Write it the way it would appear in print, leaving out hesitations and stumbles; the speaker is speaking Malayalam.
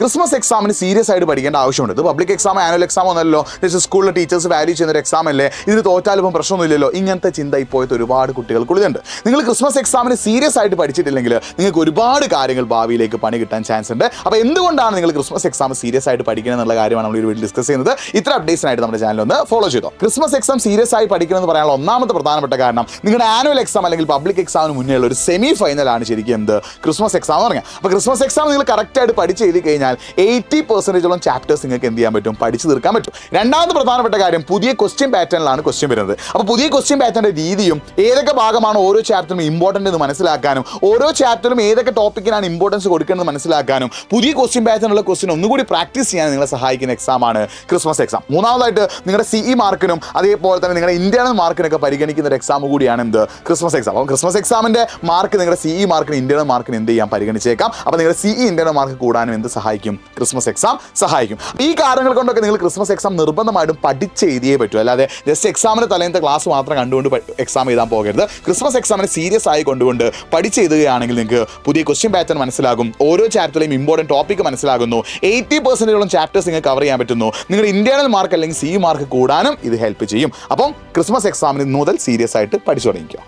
ക്രിസ്മസ് എക്സാമിന് സീരിയസ് ആയിട്ട് പഠിക്കേണ്ട ആവശ്യമുണ്ട്. ഇത് പബ്ലിക് എക്സാം ആനുവൽ എക്സാം ഒന്നല്ലോ, ജസ്റ്റ് സ്കൂളിലെ ടീച്ചേഴ്സ് വാല്യൂ ചെയ്യുന്ന ഒരു എക്സാം അല്ലേ, ഇതിന് തോറ്റാലും പ്രശ്നമൊന്നുമില്ലല്ലോ, ഇങ്ങനത്തെ ചിന്ത ഇപ്പോഴത്തെ ഒരുപാട് കുട്ടികൾക്കുള്ളിലുണ്ട്. നിങ്ങൾ ക്രിസ്മസ് എക്സാമിന് സീരിയസ് ആയിട്ട് പഠിച്ചിട്ടില്ലെങ്കിൽ നിങ്ങൾക്ക് ഒരുപാട് കാര്യങ്ങൾ ഭാവിയിലേക്ക് പണി കിട്ടാൻ ചാൻസ് ഉണ്ട്. അപ്പോൾ എന്തുകൊണ്ടാണ് നിങ്ങൾ ക്രിസ്മസ് എക്സാം സീരിയസ് ആയിട്ട് പഠിക്കണം എന്നുള്ള കാര്യമാണ് നമ്മൾ ഈ വീഡിയോ ഡിസ്കസ് ചെയ്യുന്നത്. ഇത്ര അപ്ഡേറ്റ്സിനായിട്ട് നമ്മുടെ ചാനൽ ഒന്ന് ഫോളോ ചെയ്തോ. ക്രിസ്മസ് എക്സാം സീരിയസ് ആയി പഠിക്കണം എന്ന് പറയാനുള്ള ഒന്നാമത്തെ പ്രധാനപ്പെട്ട കാരണം നിങ്ങളുടെ ആനുവൽ എക്സാം അല്ലെങ്കിൽ പബ്ലിക് എക്സാമിന് മുന്നേ ഉള്ള ഒരു സെമി ഫൈനലാണ് ശരിക്കും എന്ത് ക്രിസ്മസ് എക്സാം എന്ന് പറഞ്ഞാൽ. അപ്പോൾ ക്രിസ്മസ് എക്സാം നിങ്ങൾ കറക്റ്റായിട്ട് പഠിച്ച് എഴുതി കഴിഞ്ഞാൽ 80% ചാപ്റ്റേഴ്സ് നിങ്ങൾക്ക് എന്ത് ചെയ്യാൻ പറ്റും, പഠിച്ചു തീർക്കാൻ പറ്റും. രണ്ടാമത്തെ പ്രധാനപ്പെട്ട കാര്യം പുതിയ ക്വസ്റ്റ്യൻ പാറ്റേണിലാണ് ക്വസ്റ്റ്യൻ വരുന്നത്. അപ്പോൾ പുതിയ ക്വസ്റ്റ്യൻ പാറ്റേണിന്റെ രീതിയും ഏതൊക്കെ ഭാഗമാണ് ഓരോ ചാപ്റ്ററിനും ഇമ്പോർട്ടൻ്റ് എന്ന് മനസ്സിലാക്കാനും ഓരോ ചാപ്റ്ററും ഏതൊക്കെ ടോപ്പിക്കിനാണ് ഇമ്പോർട്ടൻസ് കൊടുക്കുന്നത് മനസ്സിലാക്കാനും പുതിയ ക്വസ്റ്റ്യൻ പാറ്റേണുള്ള ക്വസ്റ്റ്യൻ ഒന്നുകൂടി പ്രാക്ടീസ് ചെയ്യാൻ നിങ്ങളെ സഹായിക്കുന്ന എക്സാമാണ് ക്രിസ്മസ് എക്സാം. മൂന്നാമതായിട്ട് നിങ്ങളുടെ CE മാർക്കിനും അതേപോലെ തന്നെ നിങ്ങളുടെ ഇന്റേണൽ മാർക്കിനൊക്കെ പരിഗണിക്കുന്ന ഒരു എക്സാം കൂടിയാണ് എന്ത് ക്രിസ്മസ് എക്സാം. അപ്പോൾ ക്രിസ്മസ് എക്സാമിന്റെ മാർക്ക് നിങ്ങളുടെ CE മാർക്കിന് ഇന്റേണൽ മാർക്കിന് എന്ത് ചെയ്യാൻ പരിഗണിച്ചേക്കാം. അപ്പോൾ നിങ്ങളുടെ CE ഇന്റേണൽ മാർക്ക് കൂടാനും എന്ത് സഹായിക്കും, ക്രിസ്മസ് എക്സാം സഹായിക്കും. ഈ കാരണങ്ങൾ കൊണ്ടൊക്കെ നിങ്ങൾ ക്രിസ്മസ് എക്സാം നിർബന്ധമായിട്ടും പഠിച്ചെഴുതിയേ പറ്റൂ. അല്ലാതെ ജസ്റ്റ് എക്സാമിന് തലേന്നത്തെ ക്ലാസ് മാത്രം കണ്ടുകൊണ്ട് എക്സാം എഴുതാൻ പോകരുത്. ക്രിസ്മസ് എക്സാമിന് സീരിയസ് ആയി കൊണ്ടുകൊണ്ട് പഠിച്ചെഴുതുകയാണെങ്കിൽ നിങ്ങൾക്ക് പുതിയ ക്വസ്റ്റ്യൻ പാറ്റേൺ മനസ്സിലാകും, ഓരോ ചാപ്റ്ററിലെയും ഇമ്പോർട്ടൻറ്റ് ടോപ്പിക്ക് മനസ്സിലാകുന്നു, 80% ചാപ്റ്റേഴ്സ് നിങ്ങൾക്ക് കവർ ചെയ്യാൻ പറ്റുന്നു, നിങ്ങളുടെ ഇന്റേണൽ മാർക്ക് അല്ലെങ്കിൽ CE മാർക്ക് കൂടാനും ഇത് ഹെൽപ്പ് ചെയ്യും. അപ്പം ക്രിസ്മസ് എക്സാമിന് മുതൽ സീരിയസ് ആയിട്ട് പഠിച്ചു തുടങ്ങിക്കുക.